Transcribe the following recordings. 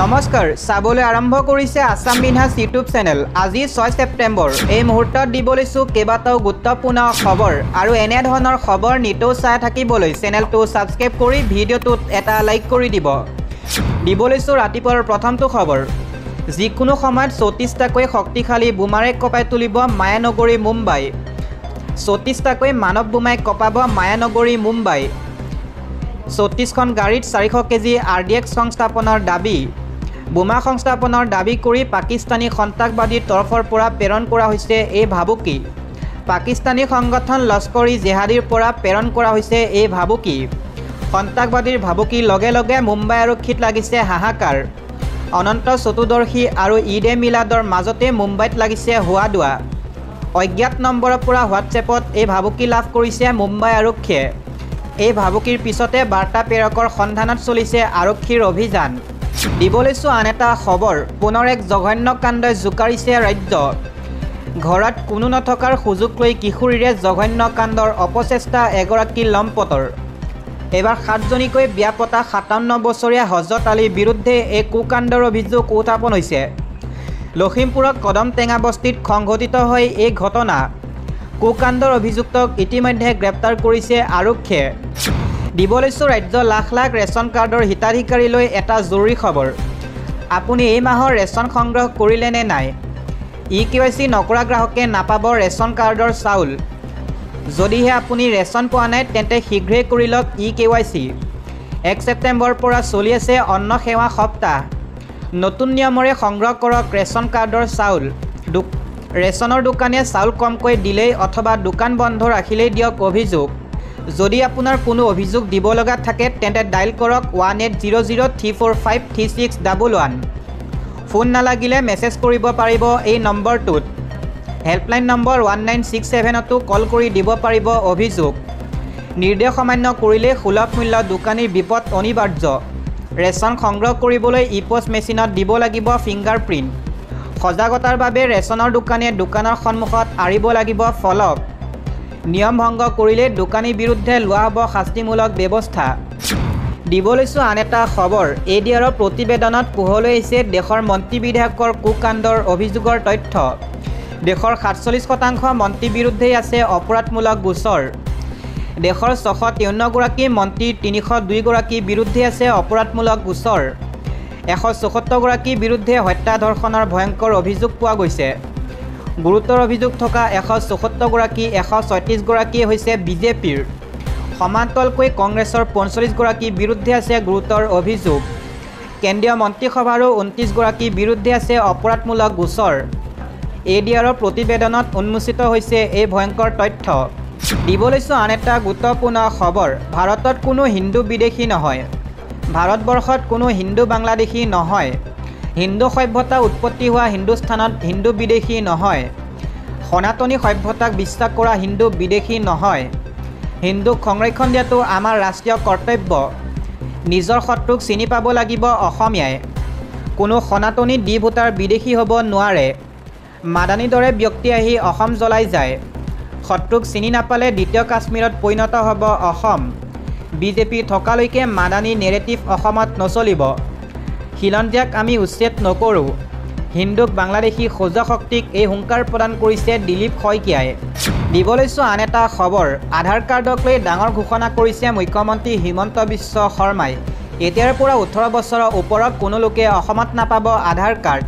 নমস্কাৰ চাবলৈ আৰম্ভ কৰিছে আসাম বিন্যাস ইউটিউব চেনেল। আজি 6 ছেপ্টেম্বৰ। এই মুহূৰ্তত দিব লৈছো কেইবাটাও গুৰুত্বপূৰ্ণ খবৰ আৰু এনে ধৰণৰ খবৰ নিতৌ চাই থাকিবলৈ চেনেলটো সাবস্ক্ৰাইব কৰি ভিডিঅ'টোত এটা লাইক কৰি দিব লৈছো ৰাতিপুৱাৰ প্ৰথমটো খবৰ। যিকোনো সময়ত 34টাকৈ শক্তিশালী বোমাৰে কপাই তুলিব মায়ানগৰী মুম্বাই। 34টাকৈ মানৱ বোমাই কপাব মায়ানগৰী মুম্বাই। 34খন গাড়ীত 400 কেজি RDX সংস্থাপনৰ দাবী। বোমা সংস্থাপনৰ দাবী কৰি পাকিস্তানী সন্ত্ৰাসবাদীৰ তৰফৰ পৰা প্ৰেৰণ কৰা হৈছে এই ভাবুকি। পাকিস্তানী সংগঠন লস্কৰী জেহাদীৰ পৰা প্ৰেৰণ কৰা হৈছে এই ভাবুকি। সন্ত্ৰাসবাদীৰ ভাবুকিৰ লগে লগে মুম্বাই আৰক্ষীত লাগিছে হাহাকাৰ। অনন্ত চতুৰ্দশী আৰু ঈদে মিলাদৰ মাজতে মুম্বাইত লাগিছে হোৱা দোৱা। অজ্ঞাত নম্বৰৰ পৰা হোৱাটছএপত এই ভাবুকি লাভ কৰিছে মুম্বাই আৰক্ষীয়ে। এই ভাবুকিৰ পিছতে বাৰ্তা প্ৰেৰকৰ সন্ধানত চলিছে আৰক্ষীৰ অভিযান। দিব লৈছো আন এটা খবৰ। পুনৰ এক জঘন্য কাণ্ডই জোকাৰিছে ৰাজ্য। ঘৰত কোনো নথকাৰ সুযোগ লৈ কিশোৰীৰে জঘন্য কাণ্ডৰ অপচেষ্টা এগৰাকী লম্পটৰ। এবাৰ 7জনীকৈ বিয়া পতা 57 বছৰীয়া হজৰত আলীৰ বিৰুদ্ধে এই কুকাণ্ডৰ অভিযোগ উত্থাপন হৈছে। লখিমপুৰৰ কদমটেঙা বস্তিত সংঘটিত হয় এই ঘটনা। কুকাণ্ডৰ অভিযুক্তক ইতিমধ্যে গ্ৰেপ্তাৰ কৰিছে আৰক্ষীয়ে। দিব লৈছো ৰাজ্যৰ লাখ লাখ ৰেচন কাৰ্ডৰ হিতাধিকাৰীলৈ এটা জৰুৰী খবৰ। আপুনি এই মাহৰ ৰেচন সংগ্ৰহ কৰিলে নে নাই? EKYC নকৰা গ্ৰাহকে নাপাব ৰেচন কাৰ্ডৰ চাউল। যদিহে আপুনি ৰেচন পোৱা নাই তেন্তে শীঘ্ৰেই কৰি লওক EKYC। 1 ছেপ্টেম্বৰৰ পৰা চলি আছে অন্ন সেৱা সপ্তাহ। নতুন নিয়মৰে সংগ্ৰহ কৰক ৰেচন কাৰ্ডৰ চাউল। ৰেচনৰ দোকানে চাউল কমকৈ দিলেই অথবা দোকান বন্ধ ৰাখিলেই দিয়ক অভিযোগ। যদি আপোনাৰ কোনো অভিযোগ দিব লগা থাকে তেন্তে ডাইল কৰক 180034536111। ফোন নালাগিলে মেছেজ কৰিব পাৰিব এই নম্বৰটোত। হেল্পলাইন নম্বৰ 1967তো কল কৰি দিব পাৰিব অভিযোগ। নিৰ্দেশ অমান্য কৰিলে সুলভ মূল্য দোকানীৰ বিপদ অনিবাৰ্য। ৰেচন সংগ্ৰহ কৰিবলৈ ইপোষ্ট মেচিনত দিব লাগিব ফিংগাৰপ্ৰিণ্ট। সজাগতাৰ বাবে ৰেচনৰ দোকানে দোকানৰ সন্মুখত আঁৰিব লাগিব ফলক। নিয়ম ভংগ কৰিলে দোকানীৰ বিৰুদ্ধে লোৱা হ'ব শাস্তিমূলক ব্যৱস্থা। দিব লৈছো আন এটা খবৰ। ADRৰ প্ৰতিবেদনত পোহৰলৈ আহিছে দেশৰ মন্ত্ৰী বিধায়কৰ কুকাণ্ডৰ অভিযোগৰ তথ্য। দেশৰ 47% মন্ত্ৰীৰ বিৰুদ্ধেই আছে অপৰাধমূলক গোচৰ। দেশৰ 653গৰাকী মন্ত্ৰীৰ 302গৰাকীৰ বিৰুদ্ধে আছে অপৰাধমূলক গোচৰ। 174গৰাকীৰ বিৰুদ্ধে হত্যা ধৰ্ষণৰ ভয়ংকৰ অভিযোগ পোৱা গৈছে। গুৰুতৰ অভিযোগ থকা 174গৰাকী 136গৰাকীয়ে হৈছে BJPৰ। সমান্তৰালকৈ কংগ্ৰেছৰ 45গৰাকীৰ বিৰুদ্ধে আছে গুৰুতৰ অভিযোগ। কেন্দ্ৰীয় মন্ত্ৰীসভাৰো 29গৰাকীৰ বিৰুদ্ধে আছে অপৰাধমূলক গোচৰ। ADRৰ প্ৰতিবেদনত উন্মোচিত হৈছে এই ভয়ংকৰ তথ্য। দিব লৈছো আন এটা গুৰুত্বপূৰ্ণ খবৰ। ভাৰতত কোনো হিন্দু বিদেশী নহয়। ভাৰতবৰ্ষত কোনো হিন্দু বাংলাদেশী নহয়। হিন্দু সভ্যতা উৎপত্তি হোৱা হিন্দুস্থানত হিন্দু বিদেশী নহয়। সনাতনী সভ্যতাক বিশ্বাস কৰা হিন্দু বিদেশী নহয়। হিন্দুক সংৰক্ষণ দিয়াটো আমাৰ ৰাষ্ট্ৰীয় কৰ্তব্য। নিজৰ শত্ৰুক চিনি পাব লাগিব অসমীয়াই। কোনো সনাতনী ভোটাৰ বিদেশী হ'ব নোৱাৰে। মাদানীৰ দৰে ব্যক্তি আহি অসম জ্বলাই যায়। শত্ৰুক চিনি নাপালে দ্বিতীয় কাশ্মীৰত পৰিণত হ'ব অসম। BJP থকালৈকে মাদানী নেৰেটিভ অসমত নচলিব। খিলঞ্জীয়াক আমি উচ্ছেদ নকৰোঁ। হিন্দুক বাংলাদেশী সৌজ শক্তিক এই হুংকাৰ প্ৰদান কৰিছে দিলীপ শইকীয়াই। দিব লৈছো আন এটা খবৰ। আধাৰ কাৰ্ডক লৈ ডাঙৰ ঘোষণা কৰিছে মুখ্যমন্ত্ৰী হিমন্ত বিশ্ব শৰ্মাই। এতিয়াৰ পৰা 18 বছৰৰ ওপৰত কোনো লোকে অসমত নাপাব আধাৰ কাৰ্ড।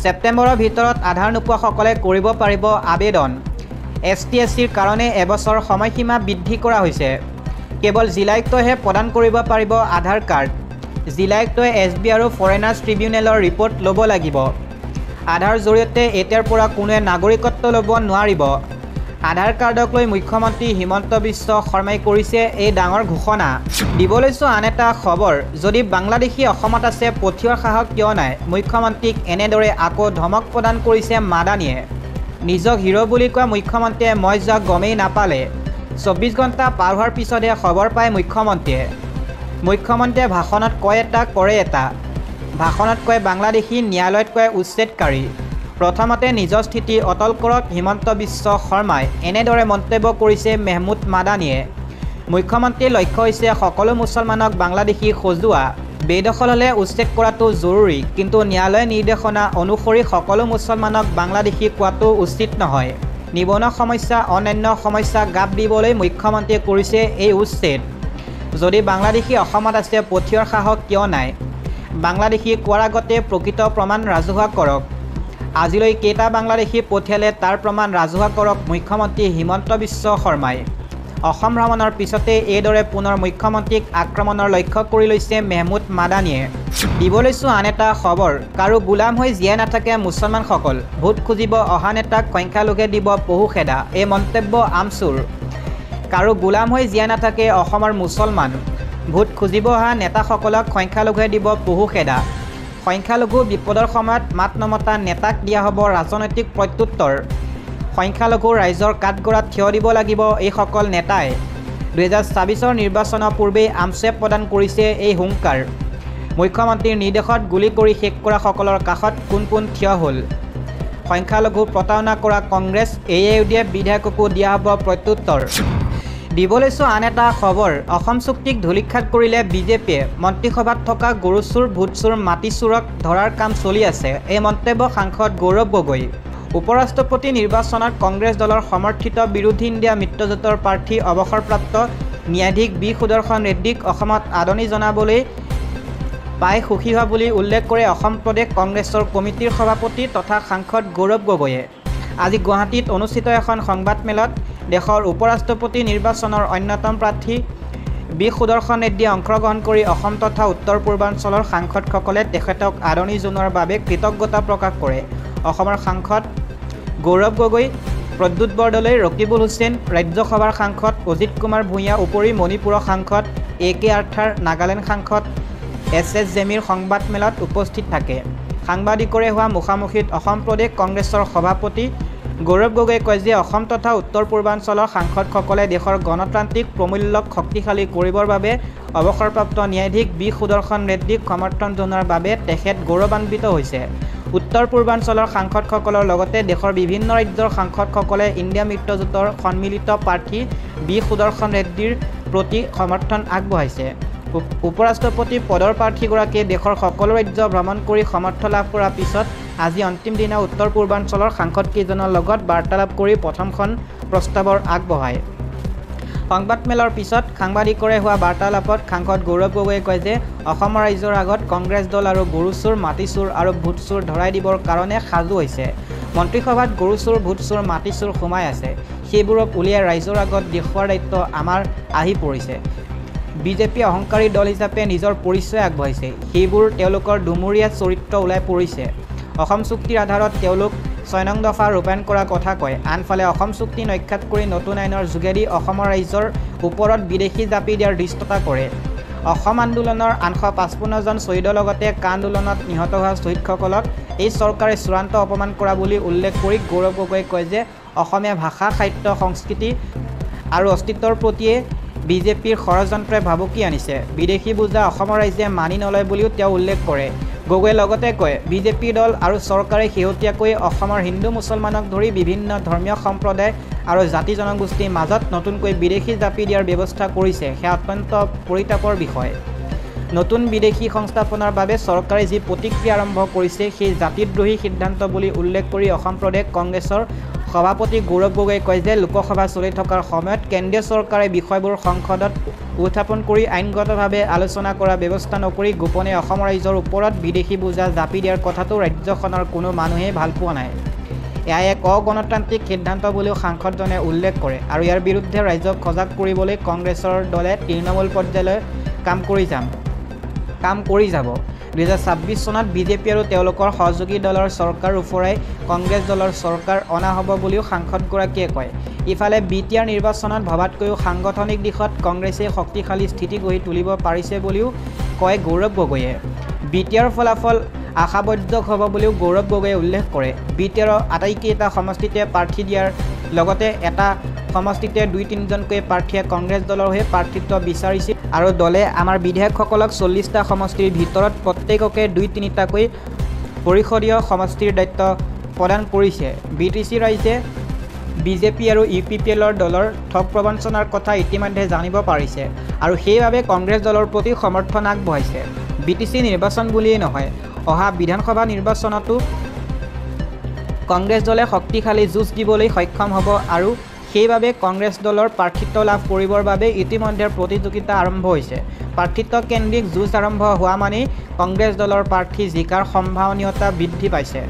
ছেপ্টেম্বৰৰ ভিতৰত আধাৰ নোপোৱাসকলে কৰিব পাৰিব আবেদন। ST/SCৰ কাৰণে এবছৰ সময়সীমা বৃদ্ধি কৰা হৈছে। কেৱল জিলায়ুক্তইহে প্ৰদান কৰিব পাৰিব আধাৰ কাৰ্ড। জিলায়ুক্তই SB আৰু ফৰেনাৰ্ছ ট্ৰিবিউনেলৰ ৰিপৰ্ট ল'ব লাগিব। আধাৰ জৰিয়তে এতিয়াৰ পৰা কোনোৱে নাগৰিকত্ব ল'ব নোৱাৰিব। আধাৰ কাৰ্ডক লৈ মুখ্যমন্ত্ৰী হিমন্ত বিশ্ব শৰ্মাই কৰিছে এই ডাঙৰ ঘোষণা। দিব লৈছো আন এটা খবৰ। যদি বাংলাদেশী অসমত আছে পঠিওৱাৰ সাহস কিয় নাই? মুখ্যমন্ত্ৰীক এনেদৰে আকৌ ধমক প্ৰদান কৰিছে মাদানীয়ে। নিজক হিৰো বুলি কোৱা মুখ্যমন্ত্ৰীয়ে মই যোৱা গমেই নাপালে। 24 ঘণ্টা পাৰ হোৱাৰ পিছতহে খবৰ পায় মুখ্যমন্ত্ৰীয়ে। মুখ্যমন্ত্ৰীয়ে ভাষণত কয় এটা কৰে এটা। ভাষণত কয় বাংলাদেশী, ন্যায়ালয়ত কয় উচ্ছেদকাৰী। প্ৰথমতে নিজৰ স্থিতি অটল কৰক হিমন্ত বিশ্ব শৰ্মাই। এনেদৰে মন্তব্য কৰিছে মেহমুদ মাদানীয়ে। মুখ্যমন্ত্ৰীৰ লক্ষ্য হৈছে সকলো মুছলমানক বাংলাদেশী সজোৱা। বেদখল হ'লে উচ্ছেদ কৰাটো জৰুৰী, কিন্তু ন্যায়ালয়ৰ নিৰ্দেশনা অনুসৰি সকলো মুছলমানক বাংলাদেশী কোৱাটো উচিত নহয়। নিবনুৱা সমস্যা, অন্যান্য সমস্যা গাপ দিবলৈ মুখ্যমন্ত্ৰীয়ে কৰিছে এই উচ্ছেদ। যদি বাংলাদেশী অসমত আছে, পঠিওৱাৰ সাহস কিয় নাই? বাংলাদেশী কোৱাৰ আগতে প্ৰকৃত প্ৰমাণ ৰাজহুৱা কৰক। আজিলৈ কেইটা বাংলাদেশী পঠিয়ালে তাৰ প্ৰমাণ ৰাজহুৱা কৰক মুখ্যমন্ত্ৰী হিমন্ত বিশ্ব শৰ্মাই। অসম ভ্ৰমণৰ পিছতে এইদৰে পুনৰ মুখ্যমন্ত্ৰীক আক্ৰমণৰ লক্ষ্য কৰি লৈছে মেহমুদ মাদানীয়ে। দিব লৈছোঁ আন এটা খবৰ। কাৰো গোলাম হৈ জীয়াই নাথাকে মুছলমানসকল। ভোট খুজিব অহা নেতাক সংখ্যালঘুৱে দিব পহুখেদা। এই মন্তব্য আমচুৰ। কাৰো গোলাম হৈ জীয়াই নাথাকে অসমৰ মুছলমান। ভোট খুজিব অহা নেতাসকলক সংখ্যালঘুৱে দিব পহুখেদা। সংখ্যালঘু বিপদৰ সময়ত মাত নমতা নেতাক দিয়া হ'ব ৰাজনৈতিক প্ৰত্যুত্তৰ। সংখ্যালঘু ৰাইজৰ কাঠগড়াত থিয় দিব লাগিব এইসকল নেতাই। 2024 নিৰ্বাচনৰ পূৰ্বেই আমচুৱে প্ৰদান কৰিছে এই হুংকাৰ। মুখ্যমন্ত্ৰীৰ নিৰ্দেশত গুলী কৰি শেষ কৰা সকলৰ কাষত কোন কোন থিয় হ'ল? সংখ্যালঘু প্ৰতাৰণা কৰা কংগ্ৰেছ, AIUDF বিধায়ককো দিয়া হ'ব প্ৰত্যুত্তৰ। দিব লৈছোঁ আন এটা খবৰ। অসম চুক্তিক ধূলিসাৎ কৰিলে বিজেপিয়ে। মন্ত্ৰীসভাত থকা গৰু চোৰ, ভোট চোৰ, মাটি চোৰক ধৰাৰ কাম চলি আছে। এই মন্তব্য সাংসদ গৌৰৱ গগৈ। উপৰাষ্ট্ৰপতি নিৰ্বাচনত কংগ্ৰেছ দলৰ সমৰ্থিত বিৰোধী ইণ্ডিয়া মিত্ৰজোঁটৰ প্ৰাৰ্থী অৱসৰপ্ৰাপ্ত ন্যায়াধীশ বি সুদৰ্শন ৰেড্ডীক অসমত আদৰণি জনাবলৈ পাই সুখী হোৱা বুলি উল্লেখ কৰে অসম প্ৰদেশ কংগ্ৰেছৰ কমিটিৰ সভাপতি তথা সাংসদ গৌৰৱ গগৈয়ে। আজি গুৱাহাটীত অনুষ্ঠিত এখন সংবাদমেলত দেশৰ উপৰাষ্ট্ৰপতি নিৰ্বাচনৰ অন্যতম প্ৰাৰ্থী বি সুদৰ্শন ৰেড্ডীয়ে অংশগ্ৰহণ কৰি অসম তথা উত্তৰ পূৰ্বাঞ্চলৰ সাংসদসকলে তেখেতক আদৰণি জনোৱাৰ বাবে কৃতজ্ঞতা প্ৰকাশ কৰে। অসমৰ সাংসদ গৌৰৱ গগৈ, প্ৰদ্যুৎ বৰদলৈ, ৰকিবুল হুছেইন, ৰাজ্যসভাৰ সাংসদ অজিত কুমাৰ ভূঞা উপৰি মণিপুৰৰ সাংসদ AK আৰ্থাৰ, নাগালেণ্ড সাংসদ SS জেমিৰ সংবাদমেলত উপস্থিত থাকে। সাংবাদিকৰে হোৱা মুখামুখিত অসম প্ৰদেশ কংগ্ৰেছৰ সভাপতি গৌৰৱ গগৈয়ে কয় যে অসম তথা উত্তৰ পূৰ্বাঞ্চলৰ সাংসদসকলে দেশৰ গণতান্ত্ৰিক প্ৰমূল্যক শক্তিশালী কৰিবৰ বাবে অৱসৰপ্ৰাপ্ত ন্যায়াধীশ বি সুদৰ্শন ৰেড্ডীক সমৰ্থন জনোৱাৰ বাবে তেখেত গৌৰৱান্বিত হৈছে। উত্তৰ পূৰ্বাঞ্চলৰ সাংসদসকলৰ লগতে দেশৰ বিভিন্ন ৰাজ্যৰ সাংসদসকলে ইণ্ডিয়া মিত্ৰজোঁটৰ সন্মিলিত প্ৰাৰ্থী বি সুদৰ্শন ৰেড্ডীৰ প্ৰতি সমৰ্থন আগবঢ়াইছে। উপৰাষ্ট্ৰপতি পদৰ প্ৰাৰ্থীগৰাকীয়ে দেশৰ সকলো ৰাজ্য ভ্ৰমণ কৰি সমৰ্থন লাভ কৰাৰ পিছত আজি অন্তিম দিনা উত্তৰ পূৰ্বাঞ্চলৰ সাংসদকেইজনৰ লগত বাৰ্তালাপ কৰি প্ৰথমখন প্ৰস্তাৱৰ আগবঢ়ায়। সংবাদমেলৰ পিছত সাংবাদিকৰে হোৱা বাৰ্তালাপত সাংসদ গৌৰৱ গগৈয়ে কয় যে অসমৰ ৰাইজৰ আগত কংগ্ৰেছ দল আৰু গৰু চোৰ, মাটি চোৰ আৰু ভোট চোৰ ধৰাই দিবৰ কাৰণে সাজু হৈছে। মন্ত্ৰীসভাত গৰু চোৰ, ভোট চোৰ, মাটি চোৰ সোমাই আছে। সেইবোৰক উলিয়াই ৰাইজৰ আগত দেখুওৱাৰ দায়িত্ব আমাৰ আহি পৰিছে। বিজেপি অহংকাৰী দল হিচাপে নিজৰ পৰিচয় আগবঢ়াইছে। সেইবোৰ তেওঁলোকৰ দুমুৰীয়া চৰিত্ৰ ওলাই পৰিছে। অসম চুক্তিৰ আধাৰত তেওঁলোক 6 নং দফা ৰূপায়ণ কৰাৰ কথা কয়। আনফালে অসম চুক্তি নখ্যাত কৰি নতুন আইনৰ যোগেদি অসমৰ ৰাইজৰ ওপৰত বিদেশী জাপি দিয়াৰ দৃষ্টতা কৰে। অসম আন্দোলনৰ 855 জন শ্বহীদৰ লগতে কা আন্দোলনত নিহত হোৱা শ্বহীদসকলক এই চৰকাৰে চূড়ান্ত অপমান কৰা বুলি উল্লেখ কৰি গৌৰৱ গগৈয়ে কয় যে অসমীয়া ভাষা, সাহিত্য, সংস্কৃতি আৰু অস্তিত্বৰ প্ৰতিয়ে বিজেপিৰ ষড়যন্ত্ৰই ভাবুকি আনিছে। বিদেশী বোজা অসমৰ ৰাইজে মানি নলয় বুলিও তেওঁ উল্লেখ কৰে। গগৈয়ে লগতে কয়, বিজেপি দল আৰু চৰকাৰে শেহতীয়াকৈ অসমৰ হিন্দু মুছলমানক ধৰি বিভিন্ন ধৰ্মীয় সম্প্ৰদায় আৰু জাতি জনগোষ্ঠীৰ মাজত নতুনকৈ বিদেশী জাপি দিয়াৰ ব্যৱস্থা কৰিছে। সেয়া অত্যন্ত পৰিতাপৰ বিষয়। নতুন বিদেশী সংস্থাপনৰ বাবে চৰকাৰে যি প্ৰতিক্ৰিয়া আৰম্ভ কৰিছে সেই জাতিদ্ৰোহী সিদ্ধান্ত বুলি উল্লেখ কৰি অসম প্ৰদেশ কংগ্ৰেছৰ সভাপতি গৌৰৱ গগৈয়ে কয় যে লোকসভা চলি থকাৰ সময়ত কেন্দ্ৰীয় চৰকাৰে বিষয়বোৰ সংসদত উত্থাপন কৰি আইনগতভাৱে আলোচনা কৰাৰ ব্যৱস্থা নকৰি গোপনে অসম ৰাইজৰ ওপৰত বিদেশী বোজা জাপি দিয়াৰ কথাটো ৰাজ্যখনৰ কোনো মানুহেই ভাল পোৱা নাই। এয়া এক অগণতান্ত্ৰিক সিদ্ধান্ত বুলিও সাংসদজনে উল্লেখ কৰে আৰু ইয়াৰ বিৰুদ্ধে ৰাইজক সজাগ কৰিবলৈ কংগ্ৰেছৰ দলে তৃণমূল পৰ্যায়লৈ কাম কৰি যাব। 2026 চনত বিজেপি আৰু তেওঁলোকৰ সহযোগী দলৰ চৰকাৰ উফৰাই কংগ্ৰেছ দলৰ চৰকাৰ অনা হ'ব বুলিও সাংসদগৰাকীয়ে কয়। ইফালে BTR নিৰ্বাচনত ভবাতকৈও সাংগঠনিক দিশত কংগ্ৰেছে শক্তিশালী স্থিতি গঢ়ি তুলিব পাৰিছে বুলিও কয় গৌৰৱ গগৈয়ে। BTR ফলাফল আশাবৰ্ধক হ'ব বুলিও গৌৰৱ গগৈয়ে উল্লেখ কৰে। BTR আটাইকেইটা সমষ্টিতে প্ৰাৰ্থী দিয়াৰ লগতে এটা সমষ্টিতে 2-3জনকৈ প্ৰাৰ্থীয়ে কংগ্ৰেছ দলৰ হৈ প্ৰাৰ্থিত্ব বিচাৰিছিল আৰু দলে আমাৰ বিধায়কসকলক 40টা সমষ্টিৰ ভিতৰত প্ৰত্যেককে 2-3টাকৈ পৰিষদীয় সমষ্টিৰ দায়িত্ব প্ৰদান কৰিছে। BTC ৰাইজে বিজেপি আৰু UPPLৰ দলৰ ঠগ প্ৰবঞ্চনাৰ কথা ইতিমধ্যে জানিব পাৰিছে আৰু সেইবাবে কংগ্ৰেছ দলৰ প্ৰতি সমৰ্থন আগবঢ়াইছে। BTC নিৰ্বাচন বুলিয়েই নহয়, অহা বিধানসভা নিৰ্বাচনতো কংগ্ৰেছ দলে শক্তিশালী যুঁজ দিবলৈ সক্ষম হ'ব আৰু সেইবাবে কংগ্ৰেছ দলৰ প্ৰাৰ্থিত্ব লাভ কৰিবৰ বাবে ইতিমধ্যে প্ৰতিযোগিতা আৰম্ভ হৈছে। প্ৰাৰ্থিত্ব কেন্দ্ৰিক যুঁজ আৰম্ভ হোৱা মানেই কংগ্ৰেছ দলৰ প্ৰাৰ্থী জিকাৰ সম্ভাৱনীয়তা বৃদ্ধি পাইছে।